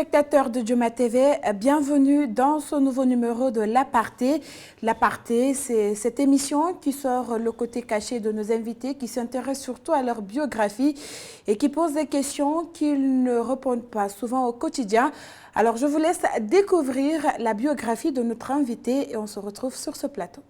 téléspectateurs de Dioma TV, bienvenue dans ce nouveau numéro de L'Aparté. L'Aparté, c'est cette émission qui sort le côté caché de nos invités, qui s'intéresse surtout à leur biographie et qui pose des questions qu'ils ne répondent pas souvent au quotidien. Alors, je vous laisse découvrir la biographie de notre invité et on se retrouve sur ce plateau.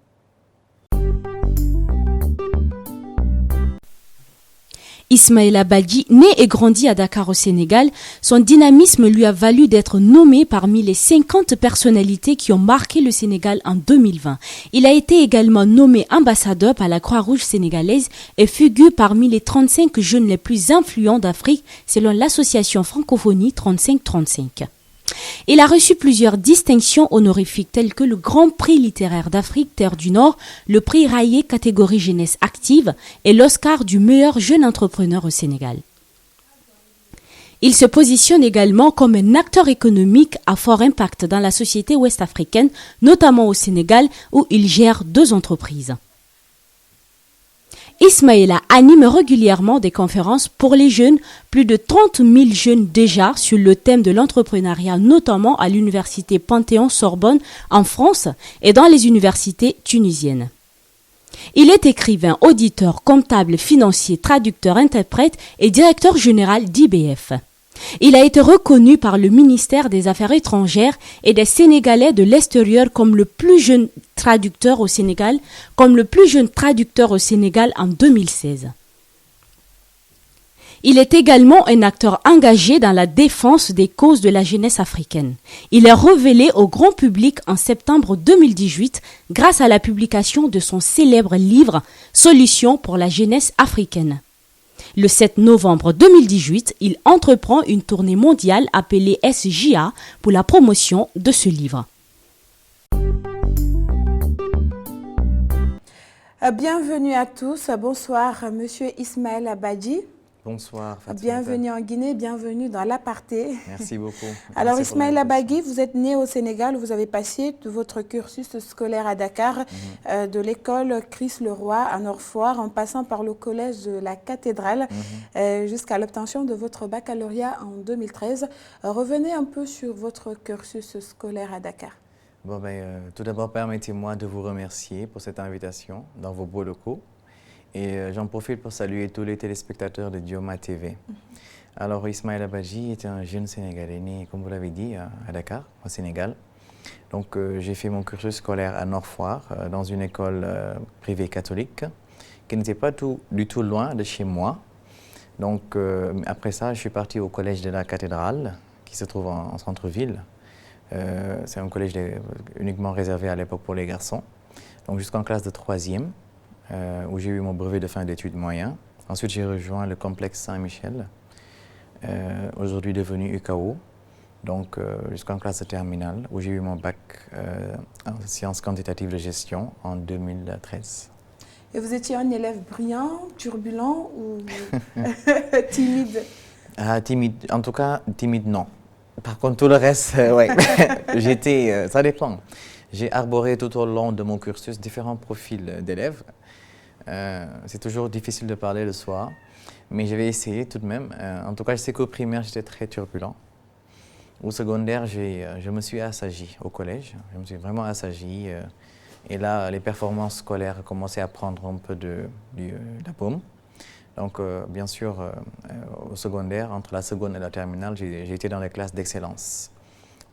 Ismaïla Badji, né et grandi à Dakar au Sénégal, son dynamisme lui a valu d'être nommé parmi les 50 personnalités qui ont marqué le Sénégal en 2020. Il a été également nommé ambassadeur par la Croix-Rouge sénégalaise et figure parmi les 35 jeunes les plus influents d'Afrique selon l'association Francophonie 35-35. Il a reçu plusieurs distinctions honorifiques telles que le Grand Prix littéraire d'Afrique Terre du Nord, le prix Raillé catégorie jeunesse active et l'Oscar du meilleur jeune entrepreneur au Sénégal. Il se positionne également comme un acteur économique à fort impact dans la société ouest-africaine, notamment au Sénégal où il gère 2 entreprises. Ismaïla anime régulièrement des conférences pour les jeunes, plus de 30 000 jeunes déjà sur le thème de l'entrepreneuriat, notamment à l'université Panthéon-Sorbonne en France et dans les universités tunisiennes. Il est écrivain, auditeur, comptable, financier, traducteur, interprète et directeur général d'IBF. Il a été reconnu par le ministère des Affaires étrangères et des Sénégalais de l'extérieur comme le plus jeune traducteur au Sénégal, en 2016. Il est également un acteur engagé dans la défense des causes de la jeunesse africaine. Il est révélé au grand public en septembre 2018 grâce à la publication de son célèbre livre « Solutions pour la jeunesse africaine ». Le 7 novembre 2018, il entreprend une tournée mondiale appelée SJA pour la promotion de ce livre. Bienvenue à tous. Bonsoir, Monsieur Ismaïla Badji. Bonsoir. Bienvenue en Guinée, bienvenue dans l'Aparté. Merci beaucoup. Alors Ismaïla Badji, vous êtes né au Sénégal, vous avez passé votre cursus scolaire à Dakar, de l'école Chris-Leroy à Nord-Foire, en passant par le collège de la Cathédrale, jusqu'à l'obtention de votre baccalauréat en 2013. Revenez un peu sur votre cursus scolaire à Dakar. Bon, tout d'abord, permettez-moi de vous remercier pour cette invitation dans vos beaux locaux. Et j'en profite pour saluer tous les téléspectateurs de Dioma TV. Alors, Ismaïla Badji est un jeune Sénégalais né, comme vous l'avez dit, à Dakar, au Sénégal. Donc, j'ai fait mon cursus scolaire à Nord-Foire, dans une école privée catholique, qui n'était pas du tout loin de chez moi. Donc, après ça, je suis parti au collège de la Cathédrale, qui se trouve en centre-ville. C'est un collège uniquement réservé à l'époque pour les garçons. Donc, jusqu'en classe de 3e. Où j'ai eu mon brevet de fin d'études moyen. Ensuite, j'ai rejoint le complexe Saint-Michel, aujourd'hui devenu UKO, donc jusqu'en classe de terminale, où j'ai eu mon bac en sciences quantitatives de gestion en 2013. Et vous étiez un élève brillant, turbulent ou timide? Timide, en tout cas, timide non. Par contre, tout le reste, ouais, ça dépend. J'ai arboré tout au long de mon cursus différents profils d'élèves. C'est toujours difficile de parler le soir, mais je vais essayer tout de même. En tout cas, je sais qu'au primaire, j'étais très turbulent. Au secondaire, je me suis assagi au collège. Je me suis vraiment assagi. Et là, les performances scolaires commençaient à prendre un peu de la paume. Donc, bien sûr, au secondaire, entre la seconde et la terminale, j'ai été dans les classes d'excellence.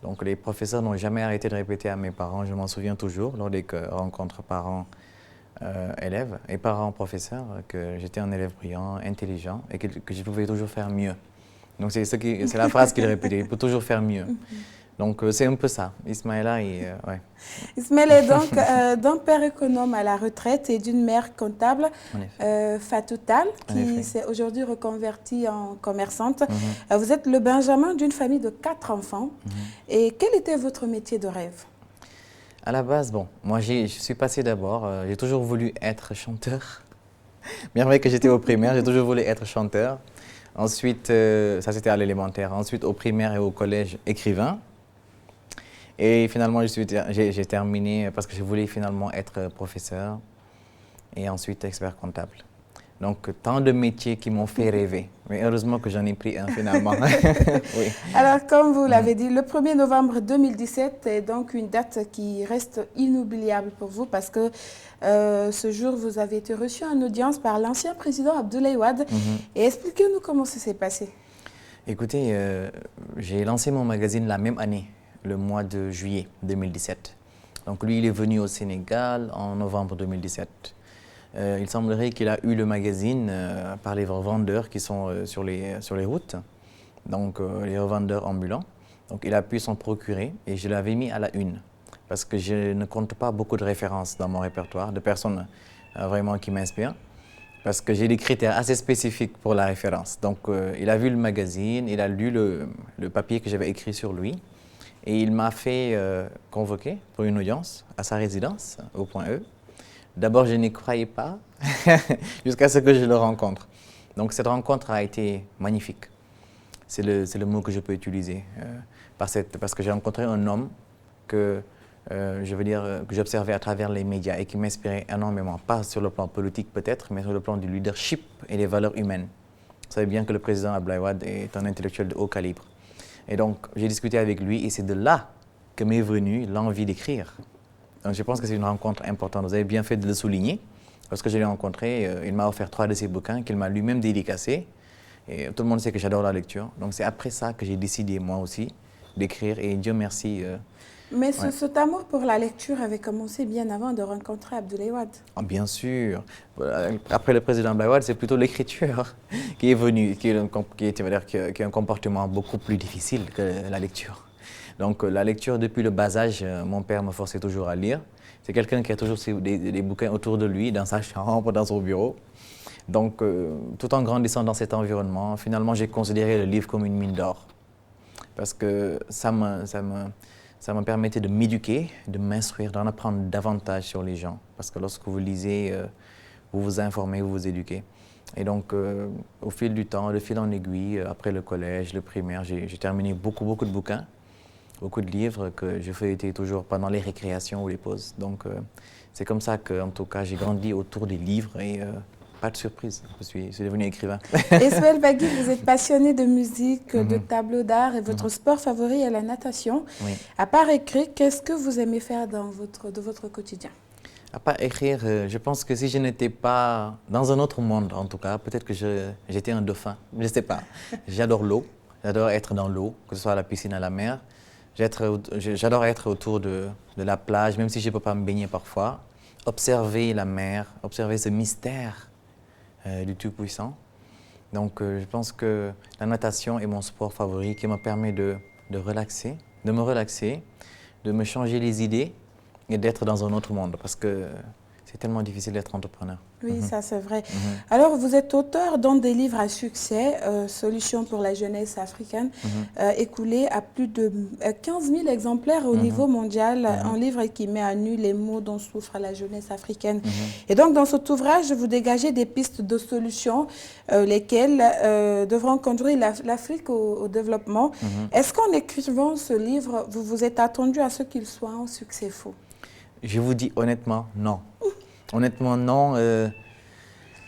Donc, les professeurs n'ont jamais arrêté de répéter à mes parents, je m'en souviens toujours, lors des rencontres parents-élèves et parents-professeurs, que j'étais un élève brillant, intelligent et que je pouvais toujours faire mieux. Donc, c'est la phrase qu'ils répétaient, il peut toujours faire mieux. Donc, c'est un peu ça. Ismaïla, ouais. Ismaïla est donc d'un père économe à la retraite et d'une mère comptable, Fatou Tall, qui s'est aujourd'hui reconvertie en commerçante. Vous êtes le benjamin d'une famille de 4 enfants. Et quel était votre métier de rêve? À la base, bon, moi, je suis passé d'abord, j'ai toujours voulu être chanteur. Bien vrai que j'étais au primaire, j'ai toujours voulu être chanteur. Ensuite, ça c'était à l'élémentaire. Ensuite, au primaire et au collège, écrivain. Et finalement, j'ai terminé parce que je voulais finalement être professeur et ensuite expert comptable. Donc, tant de métiers qui m'ont fait rêver. Mais heureusement que j'en ai pris un finalement. Oui. Alors, comme vous l'avez dit, le 1er novembre 2017 est donc une date qui reste inoubliable pour vous parce que ce jour, vous avez été reçu en audience par l'ancien président Abdoulaye Wade. Et expliquez-nous comment ça s'est passé. Écoutez, j'ai lancé mon magazine la même année, le mois de juillet 2017. Donc lui, il est venu au Sénégal en novembre 2017. Il semblerait qu'il a eu le magazine par les revendeurs qui sont sur les routes, donc les revendeurs ambulants. Donc il a pu s'en procurer et je l'avais mis à la une parce que je ne compte pas beaucoup de références dans mon répertoire, de personnes vraiment qui m'inspirent. Parce que j'ai des critères assez spécifiques pour la référence. Donc, il a vu le magazine, il a lu le papier que j'avais écrit sur lui et il m'a fait convoquer pour une audience à sa résidence, au Point E. D'abord, je n'y croyais pas jusqu'à ce que je le rencontre. Donc, cette rencontre a été magnifique. C'est le mot que je peux utiliser. Parce que j'ai rencontré un homme que que j'observais à travers les médias et qui m'inspirait énormément, pas sur le plan politique peut-être, mais sur le plan du leadership et des valeurs humaines. Vous savez bien que le président Abdoulaye Wade est un intellectuel de haut calibre. Et donc, j'ai discuté avec lui et c'est de là que m'est venue l'envie d'écrire. Donc, je pense que c'est une rencontre importante. Vous avez bien fait de le souligner. Lorsque je l'ai rencontré, il m'a offert 3 de ses bouquins qu'il m'a lui-même dédicacés. Et tout le monde sait que j'adore la lecture. Donc, c'est après ça que j'ai décidé, moi aussi, d'écrire. Et Dieu merci. Mais cet amour pour la lecture avait commencé bien avant de rencontrer Abdoulaye Wade. Oh, bien sûr. Après le président Abdoulaye Wade, c'est plutôt l'écriture qui est venue, qui a un comportement beaucoup plus difficile que la lecture. Donc la lecture, depuis le bas âge, mon père me forçait toujours à lire. C'est quelqu'un qui a toujours des bouquins autour de lui, dans sa chambre, dans son bureau. Donc tout en grandissant dans cet environnement, finalement j'ai considéré le livre comme une mine d'or. Parce que ça me permettait de m'éduquer, de m'instruire, d'en apprendre davantage sur les gens. Parce que lorsque vous lisez, vous vous informez, vous vous éduquez. Et donc, au fil du temps, de fil en aiguille, après le collège, le primaire, j'ai terminé beaucoup de bouquins, beaucoup de livres que je feuilletais toujours pendant les récréations ou les pauses. Donc, c'est comme ça que, en tout cas, j'ai grandi autour des livres et pas de surprise, je suis devenu écrivain. Ismaël Bagui, vous êtes passionné de musique, de tableaux d'art et votre sport favori est la natation. Oui. À part écrire, qu'est-ce que vous aimez faire de votre quotidien? À part écrire, je pense que si je n'étais pas dans un autre monde, en tout cas, peut-être que j'étais un dauphin. Je ne sais pas. J'adore l'eau, j'adore être dans l'eau, que ce soit à la piscine, à la mer. J'adore être autour de la plage, même si je ne peux pas me baigner parfois. Observer la mer, observer ce mystère du Tout-Puissant. Donc je pense que la natation est mon sport favori qui me permet de me relaxer, de me changer les idées et d'être dans un autre monde parce que c'est tellement difficile d'être entrepreneur. Oui, ça c'est vrai. Alors, vous êtes auteur dans des livres à succès, Solutions pour la jeunesse africaine, écoulé à plus de 15 000 exemplaires au niveau mondial, un livre qui met à nu les maux dont souffre la jeunesse africaine. Et donc, dans cet ouvrage, vous dégagez des pistes de solutions, lesquelles devront conduire l'Afrique au développement. Est-ce qu'en écrivant ce livre, vous vous êtes attendu à ce qu'il soit un succès faux? Je vous dis honnêtement, non. Honnêtement, non. Le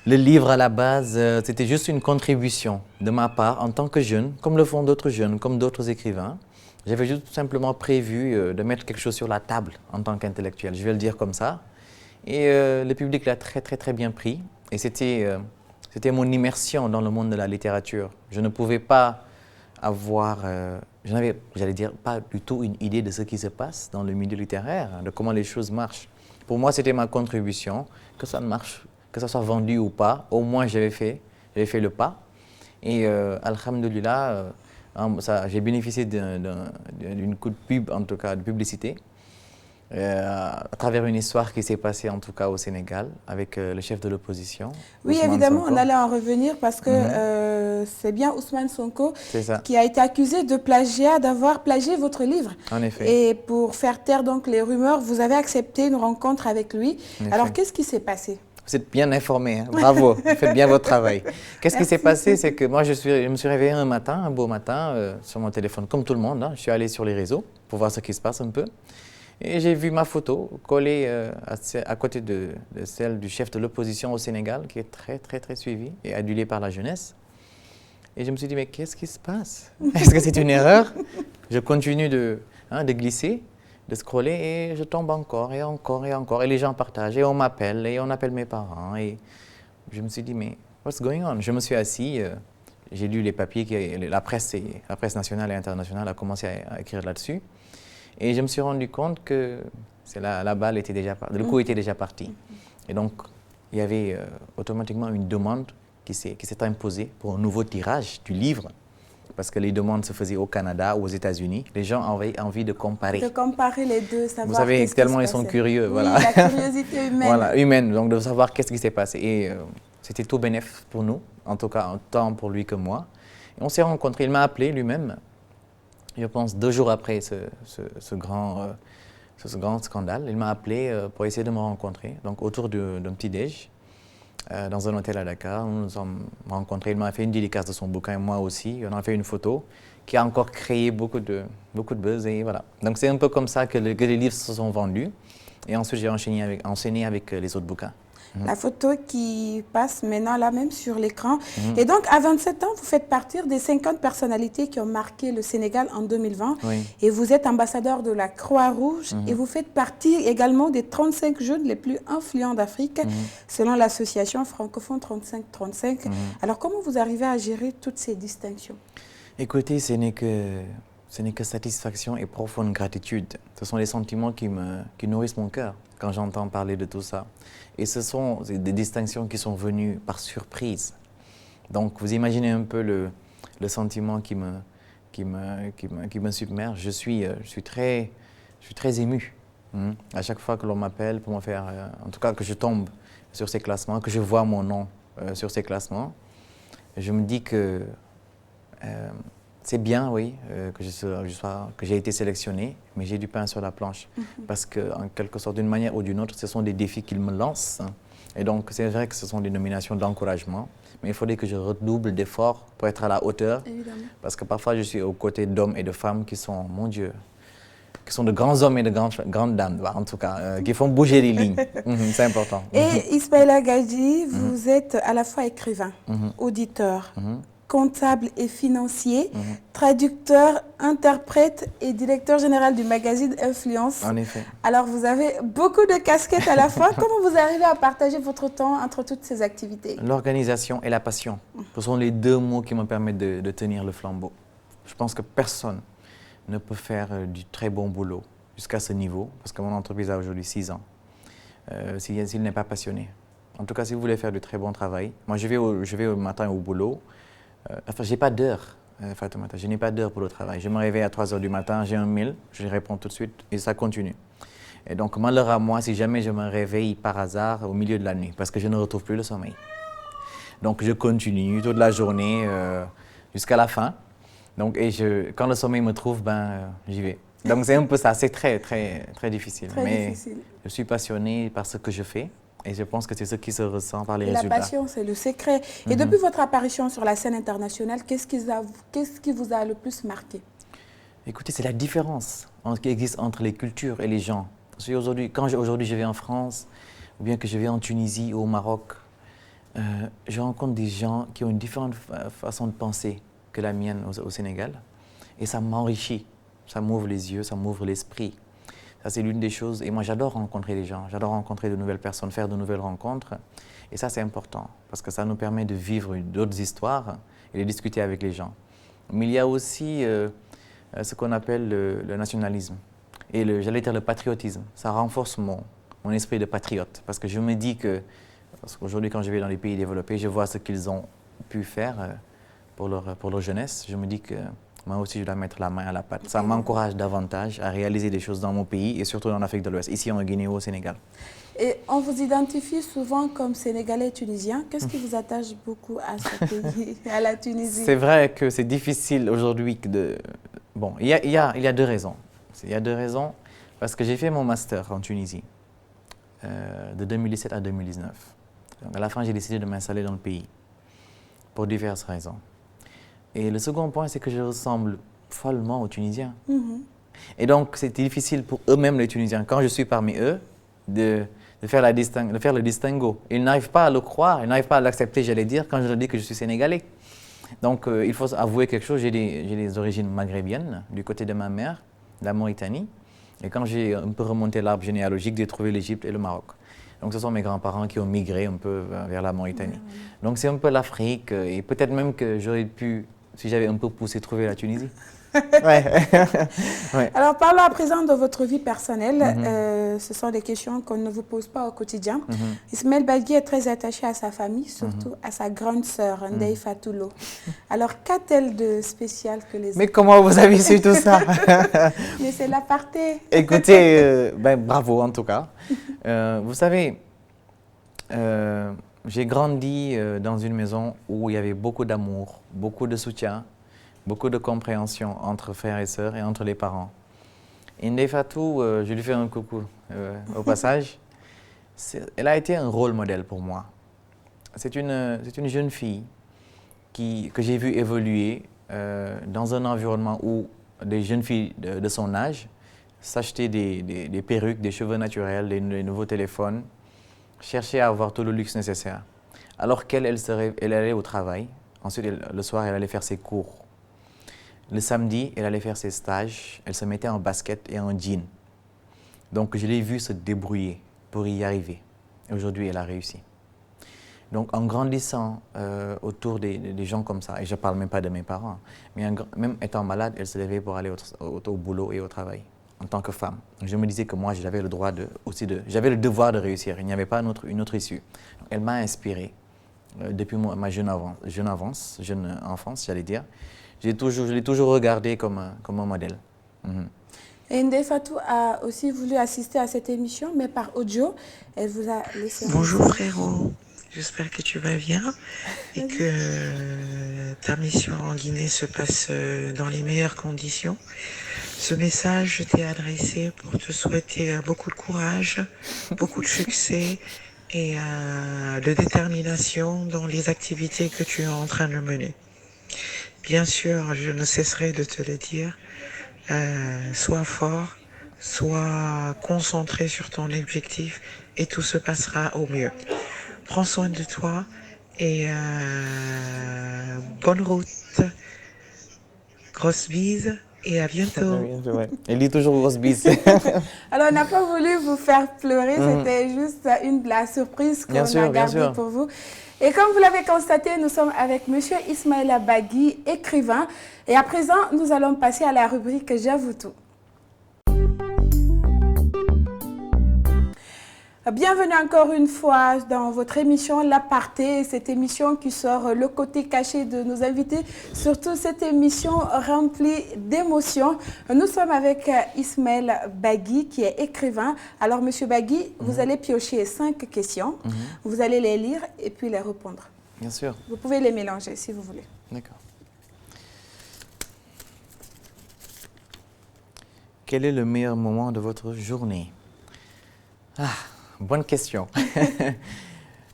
livre, à la base, c'était juste une contribution de ma part en tant que jeune, comme le font d'autres jeunes, comme d'autres écrivains. J'avais juste simplement prévu de mettre quelque chose sur la table en tant qu'intellectuel. Je vais le dire comme ça. Et le public l'a très bien pris. Et c'était mon immersion dans le monde de la littérature. Je ne pouvais pas avoir... je n'avais, j'allais dire, pas du tout une idée de ce qui se passe dans le milieu littéraire, de comment les choses marchent. Pour moi, c'était ma contribution, que ça marche, que ça soit vendu ou pas. Au moins, j'avais fait le pas. Et alhamdoulilah, j'ai bénéficié d'une coup de pub, en tout cas de publicité, à travers une histoire qui s'est passée en tout cas au Sénégal avec le chef de l'opposition. Oui, Ousmane évidemment, Sonko. on allait en revenir parce que c'est bien Ousmane Sonko qui a été accusé de plagiat, d'avoir plagié votre livre. En effet. Et pour faire taire donc les rumeurs, vous avez accepté une rencontre avec lui. Alors, qu'est-ce qui s'est passé? Vous êtes bien informé, hein? Bravo, vous faites bien votre travail. Qu'est-ce qui s'est passé? C'est que moi, je me suis réveillé un beau matin, sur mon téléphone, comme tout le monde. Hein. Je suis allé sur les réseaux pour voir ce qui se passe un peu. Et j'ai vu ma photo collée à côté de celle du chef de l'opposition au Sénégal, qui est très, très, très suivi et adulé par la jeunesse. Et je me suis dit, mais qu'est-ce qui se passe? Est-ce que c'est une erreur? Je continue de glisser, de scroller, et je tombe encore, et encore, et encore. Et les gens partagent, et on m'appelle, et on appelle mes parents. Et je me suis dit, mais what's going on? Je me suis assis, j'ai lu les papiers, la presse nationale et internationale a commencé à écrire là-dessus. Et je me suis rendu compte que la balle était déjà, le coup était déjà parti. Et donc, il y avait automatiquement une demande qui s'est imposée pour un nouveau tirage du livre, parce que les demandes se faisaient au Canada ou aux États-Unis. Les gens avaient envie de comparer. De comparer les deux, savoir. Vous savez, tellement ils sont curieux. Oui, voilà. la curiosité humaine. Voilà, humaine, donc de savoir qu'est-ce qui s'est passé. Et c'était tout bénéf pour nous, en tout cas, tant pour lui que moi. Et on s'est rencontrés, il m'a appelé lui-même, je pense 2 jours après ce grand scandale. Il m'a appelé pour essayer de me rencontrer, donc autour d'un petit-déj. Dans un hôtel à Dakar, nous nous sommes rencontrés. Il m'a fait une dédicace de son bouquin et moi aussi. On a fait une photo qui a encore créé beaucoup de buzz. Et voilà. Donc c'est un peu comme ça que les livres se sont vendus. Et ensuite j'ai enchaîné avec les autres bouquins. La photo qui passe maintenant là même sur l'écran. Et donc à 27 ans, vous faites partie des 50 personnalités qui ont marqué le Sénégal en 2020. Oui. Et vous êtes ambassadeur de la Croix-Rouge et vous faites partie également des 35 jeunes les plus influents d'Afrique, selon l'association francophone 35-35. Alors comment vous arrivez à gérer toutes ces distinctions? Écoutez, ce n'est que satisfaction et profonde gratitude. Ce sont les sentiments qui nourrissent mon cœur quand j'entends parler de tout ça. Et ce sont des distinctions qui sont venues par surprise. Donc vous imaginez un peu le sentiment qui me submerge. Je suis très ému. À chaque fois que l'on m'appelle pour me faire, en tout cas que je tombe sur ces classements, que je vois mon nom sur ces classements, je me dis que c'est bien, oui, que j'ai été sélectionné, mais j'ai du pain sur la planche. Parce qu'en quelque sorte, d'une manière ou d'une autre, ce sont des défis qu'ils me lancent. Et donc, c'est vrai que ce sont des nominations d'encouragement, mais il faudrait que je redouble d'efforts pour être à la hauteur. Évidemment. Parce que parfois, je suis aux côtés d'hommes et de femmes qui sont, mon Dieu, qui sont de grands hommes et de grandes dames, en tout cas, qui font bouger les lignes. C'est important. Et Ismaïla Gadji, vous êtes à la fois écrivain, auditeur, comptable et financier, traducteur, interprète et directeur général du magazine Influence. En effet. Alors, vous avez beaucoup de casquettes à la fois. Comment vous arrivez à partager votre temps entre toutes ces activités? L'organisation et la passion. Ce sont les 2 mots qui me permettent de tenir le flambeau. Je pense que personne ne peut faire du très bon boulot jusqu'à ce niveau, parce que mon entreprise a aujourd'hui 6 ans, s'il n'est pas passionné. En tout cas, si vous voulez faire du très bon travail, moi je vais au matin au boulot. Enfin, je n'ai pas d'heure, Fatoumata, je n'ai pas d'heure pour le travail. Je me réveille à 3 h du matin, j'ai un mail, je réponds tout de suite et ça continue. Et donc, malheur à moi si jamais je me réveille par hasard au milieu de la nuit, parce que je ne retrouve plus le sommeil. Donc, je continue toute la journée jusqu'à la fin. Donc, quand le sommeil me trouve, j'y vais. Donc, c'est un peu ça, c'est très, très, très difficile. Mais difficile. Je suis passionné par ce que je fais. Et je pense que c'est ce qui se ressent par les La résultats. passion, c'est le secret. Et depuis votre apparition sur la scène internationale, qu'est-ce qui vous a le plus marqué? Écoutez, c'est la différence qui existe entre les cultures et les gens. Quand aujourd'hui je vais en France, ou bien que je vais en Tunisie ou au Maroc, je rencontre des gens qui ont une différente façon de penser que la mienne au Sénégal. Et ça m'enrichit, ça m'ouvre les yeux, ça m'ouvre l'esprit. Ça, c'est l'une des choses. Et moi, j'adore rencontrer les gens, j'adore rencontrer de nouvelles personnes, faire de nouvelles rencontres. Et ça, c'est important, parce que ça nous permet de vivre d'autres histoires et de discuter avec les gens. Mais il y a aussi ce qu'on appelle le nationalisme et j'allais dire le patriotisme. Ça renforce mon esprit de patriote, parce que je me dis que, parce qu'aujourd'hui, quand je vais dans les pays développés, je vois ce qu'ils ont pu faire pour leur jeunesse. Je me dis que moi aussi, je dois mettre la main à la pâte. Ça m'encourage davantage à réaliser des choses dans mon pays et surtout en Afrique de l'Ouest, ici en Guinée ou au Sénégal. Et on vous identifie souvent comme Sénégalais et Tunisien. Qu'est-ce qui vous attache beaucoup à ce pays, à la Tunisie? C'est vrai que c'est difficile aujourd'hui de... Bon, il y a 2 raisons. Il y a 2 raisons parce que j'ai fait mon master en Tunisie de 2017 à 2019. Donc à la fin, j'ai décidé de m'installer dans le pays pour diverses raisons. Et le second point, c'est que je ressemble follement aux Tunisiens. Et donc, c'était difficile pour eux-mêmes, les Tunisiens, quand je suis parmi eux, de faire le distinguo. Ils n'arrivent pas à le croire, ils n'arrivent pas à l'accepter, j'allais dire, quand je leur dis que je suis sénégalais. Donc, il faut avouer quelque chose, j'ai des origines maghrébiennes, du côté de ma mère, de la Mauritanie. Et quand j'ai un peu remonté l'arbre généalogique, j'ai trouvé l'Égypte et le Maroc. Donc, ce sont mes grands-parents qui ont migré un peu vers la Mauritanie. Donc, c'est un peu l'Afrique, et peut-être même que j'aurais pu, si j'avais un peu poussé, trouver la Tunisie. Ouais. Ouais. Alors, parlons à présent de votre vie personnelle. Ce sont des questions qu'on ne vous pose pas au quotidien. Ismaël Bagui est très attaché à sa famille, surtout à sa grande sœur, Ndeye Fatoulo. Alors, qu'a-t-elle de spécial que les autres? Mais comment vous avez su tout ça? Mais c'est l'aparté. Écoutez, bravo en tout cas. Vous savez, j'ai grandi dans une maison où il y avait beaucoup d'amour, beaucoup de soutien, beaucoup de compréhension entre frères et sœurs et entre les parents. Et Ndeye Fatou, je lui fais un coucou au passage. Elle a été un rôle modèle pour moi. C'est une jeune fille que j'ai vue évoluer dans un environnement où des jeunes filles de son âge s'achetaient des perruques, des cheveux naturels, des nouveaux téléphones, cherchaient à avoir tout le luxe nécessaire. Alors qu'elle elle allait au travail, ensuite le soir elle allait faire ses cours. Le samedi, elle allait faire ses stages, elle se mettait en basket et en jean. Donc je l'ai vue se débrouiller pour y arriver. Et aujourd'hui, elle a réussi. Donc en grandissant autour des gens comme ça, et je ne parle même pas de mes parents, mais même étant malade, elle se levait pour aller au boulot et au travail en tant que femme. Donc, je me disais que moi, j'avais j'avais le devoir de réussir. Il n'y avait pas une autre issue. Donc, elle m'a inspiré depuis ma jeune enfance, j'allais dire. Je l'ai toujours regardée comme un modèle. Et Ndeye Fatou a aussi voulu assister à cette émission, mais par audio. Elle vous a laissé... Bonjour frérot, j'espère que tu vas bien et que ta mission en Guinée se passe dans les meilleures conditions. Ce message, je t'ai adressé pour te souhaiter beaucoup de courage, beaucoup de succès et de détermination dans les activités que tu es en train de mener. Bien sûr, je ne cesserai de te le dire, sois fort, sois concentré sur ton objectif et tout se passera au mieux. Prends soin de toi et bonne route. Grosse bise et à bientôt. Elle dit toujours grosse bise. Alors, on n'a pas voulu vous faire pleurer, c'était juste la surprise qu'on a gardée pour vous. Et comme vous l'avez constaté, nous sommes avec M. Ismaïla Bagui, écrivain. Et à présent, nous allons passer à la rubrique J'avoue tout. Bienvenue encore une fois dans votre émission L'Aparté, cette émission qui sort le côté caché de nos invités, surtout cette émission remplie d'émotions. Nous sommes avec Ismaël Bagui qui est écrivain. Alors Monsieur Bagui, vous allez piocher 5 questions, vous allez les lire et puis les répondre. Bien sûr. Vous pouvez les mélanger si vous voulez. D'accord. Quel est le meilleur moment de votre journée? Bonne question.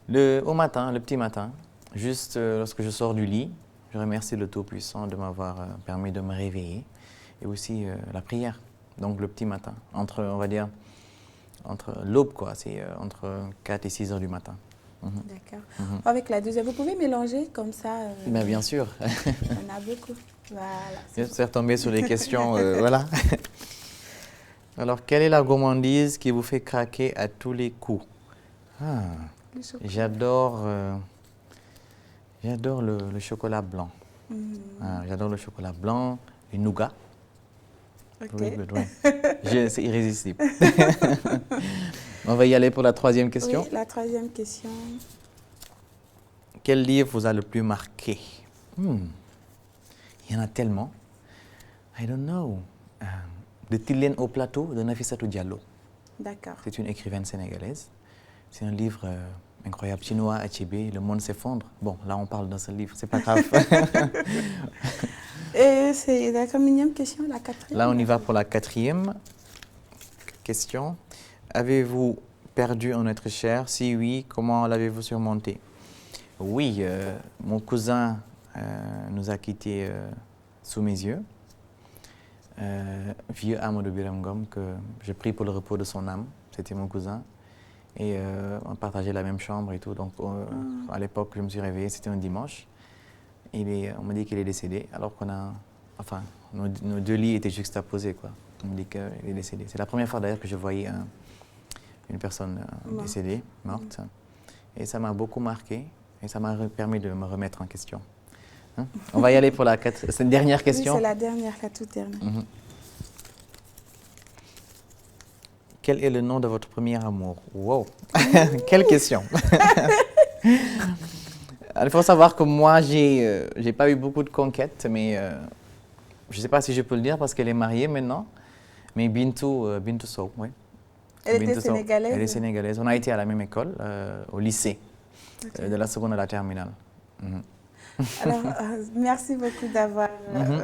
Le petit matin, juste lorsque je sors du lit, je remercie le Tout-Puissant de m'avoir permis de me réveiller. Et aussi la prière, donc le petit matin, on va dire, entre l'aube, quoi, c'est entre 4 et 6 heures du matin. D'accord. Avec la deuxième, vous pouvez mélanger comme ça Bien sûr. On a beaucoup. Voilà. Je suis tombé sur les questions, voilà. Alors, quelle est la gourmandise qui vous fait craquer à tous les coups? J'adore le chocolat blanc. J'adore le chocolat blanc, le nougat. Okay. C'est irrésistible. On va y aller pour la troisième question. Oui, la troisième question. Quel livre vous a le plus marqué? Il y en a tellement. I don't know. De Tilène au plateau de Nafissatou Diallo. D'accord. C'est une écrivaine sénégalaise. C'est un livre incroyable. Chinois, Achebe, le monde s'effondre. Bon, là on parle dans ce livre, c'est pas grave. Et c'est la combien question, la quatrième? Là on y va pour la quatrième question. Avez-vous perdu un être cher? Si oui, comment l'avez-vous surmonté? Oui, mon cousin nous a quittés sous mes yeux. vieux Amadou Biram Ngom, que je prie pour le repos de son âme. C'était mon cousin. Et on partageait la même chambre et tout. Donc, à l'époque, je me suis réveillé, c'était un dimanche. On m'a dit qu'il est décédé, alors qu'on a... Enfin, nos deux lits étaient juxtaposés, quoi. On me dit qu'il est décédé. C'est la première fois, d'ailleurs, que je voyais une personne décédée, morte. Et ça m'a beaucoup marqué. Et ça m'a permis de me remettre en question. Hein? On va y aller pour cette dernière question. Oui, c'est la dernière, la toute dernière. Quel est le nom de votre premier amour? Wow. Quelle question. Il faut savoir que moi, j'ai pas eu beaucoup de conquêtes, mais je ne sais pas si je peux le dire parce qu'elle est mariée maintenant. Mais Bintou Sow, oui. Elle était sénégalaise? Elle est sénégalaise. On a été à la même école, au lycée, de la seconde à la terminale. Alors, merci beaucoup d'avoir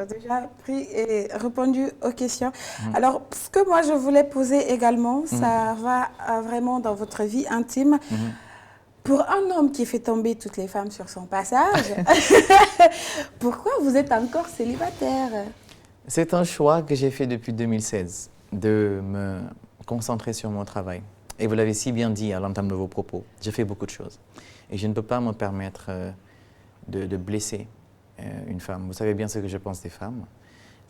déjà pris et répondu aux questions. Alors, ce que moi je voulais poser également, ça va vraiment dans votre vie intime. Pour un homme qui fait tomber toutes les femmes sur son passage, pourquoi vous êtes encore célibataire? C'est un choix que j'ai fait depuis 2016, de me concentrer sur mon travail. Et vous l'avez si bien dit à l'entame de vos propos, j'ai fait beaucoup de choses. Et je ne peux pas me permettre de blesser une femme. Vous savez bien ce que je pense des femmes.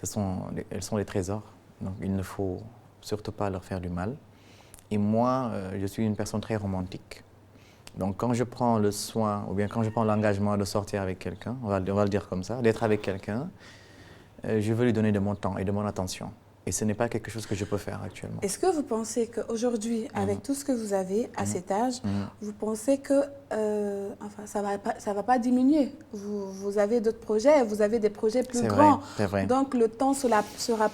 Elles sont des trésors, donc il ne faut surtout pas leur faire du mal. Et moi, je suis une personne très romantique. Donc quand je prends le soin, ou bien quand je prends l'engagement de sortir avec quelqu'un, on va le dire comme ça, d'être avec quelqu'un, je veux lui donner de mon temps et de mon attention. Et ce n'est pas quelque chose que je peux faire actuellement. Est-ce que vous pensez qu'aujourd'hui, avec tout ce que vous avez à cet âge, vous pensez que enfin, ça va pas diminuer? Vous avez d'autres projets, vous avez des projets plus grands. C'est vrai. Donc le temps sera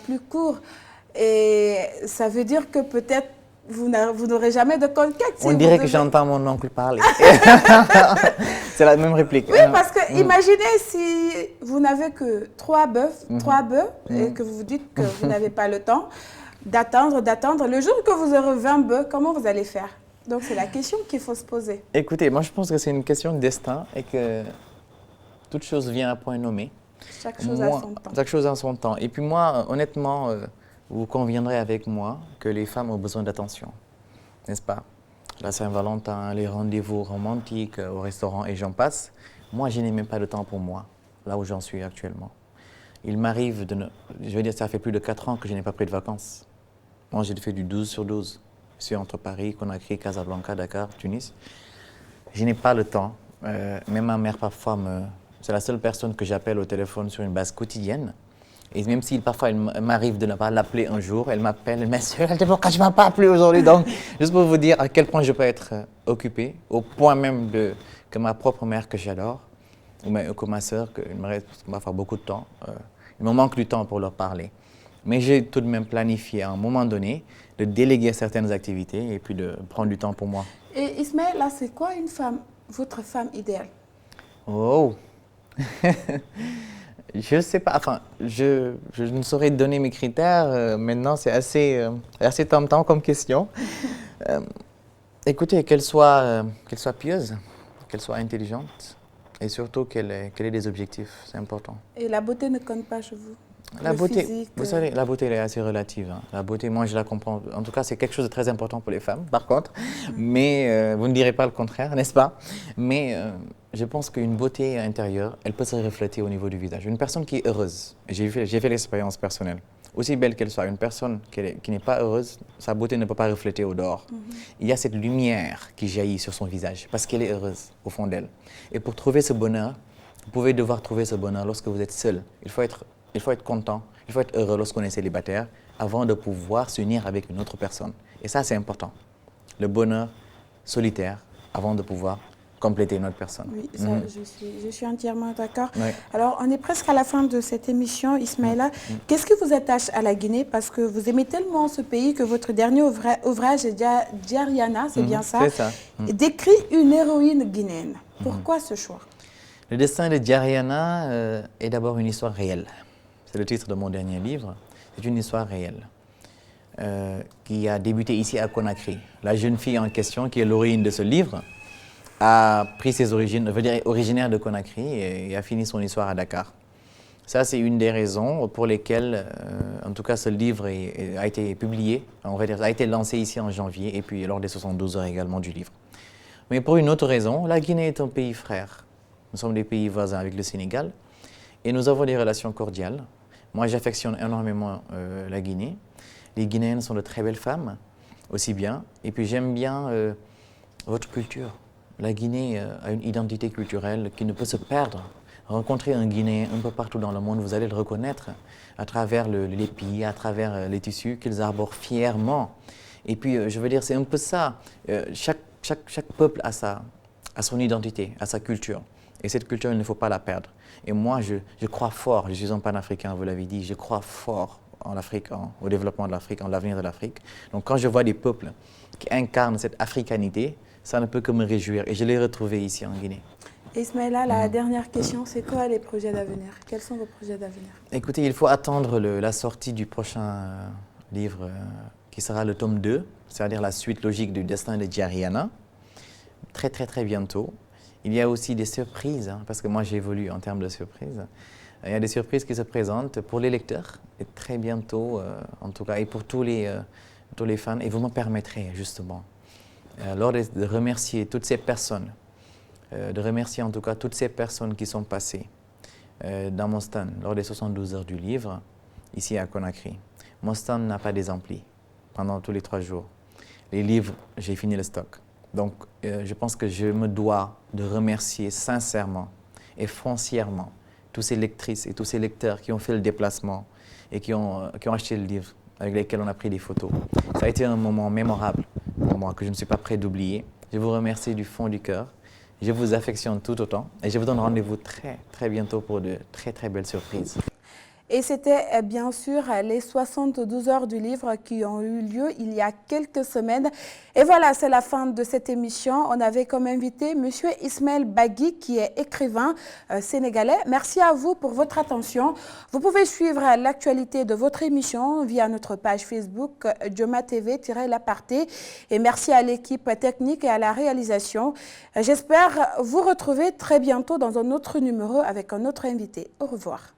plus court. Et ça veut dire que peut-être vous n'aurez jamais de conquête. On dirait que j'entends mon oncle parler. C'est la même réplique. Oui, parce que imaginez si vous n'avez que 3 bœufs, et que vous vous dites que vous n'avez pas le temps d'attendre. Le jour que vous aurez 20 bœufs, comment vous allez faire? Donc c'est la question qu'il faut se poser. Écoutez, moi je pense que c'est une question de destin et que toute chose vient à point nommé. Chaque chose a son temps. Chaque chose a son temps. Et puis moi, honnêtement, vous conviendrez avec moi que les femmes ont besoin d'attention, n'est-ce pas? La Saint-Valentin, les rendez-vous romantiques au restaurant et j'en passe. Moi, je n'ai même pas de temps pour moi, là où j'en suis actuellement. Il m'arrive je veux dire, ça fait plus de 4 ans que je n'ai pas pris de vacances. Moi, j'ai fait du 12 sur 12. Je suis entre Paris, Conakry, Casablanca, Dakar, Tunis. Je n'ai pas le temps. Même ma mère, parfois, c'est la seule personne que j'appelle au téléphone sur une base quotidienne. Et même si parfois il m'arrive de ne pas l'appeler un jour, elle m'appelle, elle m'assure, elle dit pourquoi tu ne m'as pas appelé aujourd'hui. Donc, juste pour vous dire à quel point je peux être occupé, au point même que ma propre mère que j'adore, ou que ma sœur, qu'il me reste parfois beaucoup de temps, il me manque du temps pour leur parler. Mais j'ai tout de même planifié à un moment donné de déléguer certaines activités et puis de prendre du temps pour moi. Et Ismaël, là, c'est quoi votre femme idéale? Oh je ne sais pas, enfin, je ne saurais donner mes critères. Maintenant, c'est assez tentant comme question. Écoutez, qu'elle soit pieuse, qu'elle soit intelligente et surtout qu'elle ait des objectifs, c'est important. Et la beauté ne compte pas chez vous? La beauté, physique, vous savez, la beauté elle est assez relative. Hein. La beauté, moi, je la comprends. En tout cas, c'est quelque chose de très important pour les femmes, par contre. Mais vous ne direz pas le contraire, n'est-ce pas? Mais je pense qu'une beauté intérieure, elle peut se refléter au niveau du visage. Une personne qui est heureuse, j'ai fait l'expérience personnelle, aussi belle qu'elle soit, une personne qui n'est pas heureuse, sa beauté ne peut pas refléter au dehors. Il y a cette lumière qui jaillit sur son visage parce qu'elle est heureuse au fond d'elle. Et pour trouver ce bonheur, vous pouvez devoir trouver ce bonheur lorsque vous êtes seul. Il faut être content, il faut être heureux lorsqu'on est célibataire avant de pouvoir s'unir avec une autre personne. Et ça, c'est important. Le bonheur solitaire avant de pouvoir compléter une autre personne. Oui, ça, je suis entièrement d'accord. Oui. Alors, on est presque à la fin de cette émission, Ismaïla. Qu'est-ce qui vous attache à la Guinée? Parce que vous aimez tellement ce pays que votre dernier ouvrage, Diariana, c'est bien ça? C'est ça. Décrit une héroïne guinéenne. Pourquoi ce choix? Le destin de Diariana est d'abord une histoire réelle. C'est le titre de mon dernier livre. C'est une histoire réelle qui a débuté ici à Conakry. La jeune fille en question, qui est l'héroïne de ce livre, a pris ses origines, originaire de Conakry et a fini son histoire à Dakar. Ça, c'est une des raisons pour lesquelles, en tout cas, ce livre a été publié, on va dire, a été lancé ici en janvier, et puis lors des 72 heures également du livre. Mais pour une autre raison, la Guinée est un pays frère. Nous sommes des pays voisins avec le Sénégal, et nous avons des relations cordiales. Moi, j'affectionne énormément la Guinée. Les Guinéennes sont de très belles femmes, aussi bien. Et puis j'aime bien votre culture. La Guinée a une identité culturelle qui ne peut se perdre. Rencontrer un Guinéen un peu partout dans le monde, vous allez le reconnaître à travers les pays, à travers les tissus qu'ils arborent fièrement. Et puis, je veux dire, c'est un peu ça. Chaque peuple a son identité, a sa culture. Et cette culture, il ne faut pas la perdre. Et moi, je crois fort, je suis un panafricain, vous l'avez dit, je crois fort en l'Afrique, au développement de l'Afrique, en l'avenir de l'Afrique. Donc quand je vois des peuples qui incarnent cette africanité, ça ne peut que me réjouir. Et je l'ai retrouvé ici en Guinée. Ismaïla, la dernière question, c'est quoi les projets d'avenir? Quels sont vos projets d'avenir? Écoutez, il faut attendre la sortie du prochain livre qui sera le tome 2, c'est-à-dire la suite logique du destin de Djariana, très très très bientôt. Il y a aussi des surprises, hein, parce que moi j'évolue en termes de surprises. Il y a des surprises qui se présentent pour les lecteurs, et très bientôt, en tout cas, et pour tous les fans. Et vous me permettrez justement, lors de remercier toutes ces personnes, de remercier en tout cas toutes ces personnes qui sont passées dans mon stand lors des 72 heures du livre, ici à Conakry. Mon stand n'a pas d'emplis pendant tous les 3 jours. Les livres, j'ai fini le stock. Donc, je pense que je me dois de remercier sincèrement et foncièrement tous ces lectrices et tous ces lecteurs qui ont fait le déplacement et qui ont acheté le livre, avec lesquels on a pris des photos. Ça a été un moment mémorable pour moi que je ne suis pas prêt d'oublier. Je vous remercie du fond du cœur. Je vous affectionne tout autant et je vous donne rendez-vous très, très bientôt pour de très, très belles surprises. Et c'était bien sûr les 72 heures du livre qui ont eu lieu il y a quelques semaines. Et voilà, c'est la fin de cette émission. On avait comme invité M. Ismaël Bagui, qui est écrivain sénégalais. Merci à vous pour votre attention. Vous pouvez suivre l'actualité de votre émission via notre page Facebook Joma TV-L'Aparté. Et merci à l'équipe technique et à la réalisation. J'espère vous retrouver très bientôt dans un autre numéro avec un autre invité. Au revoir.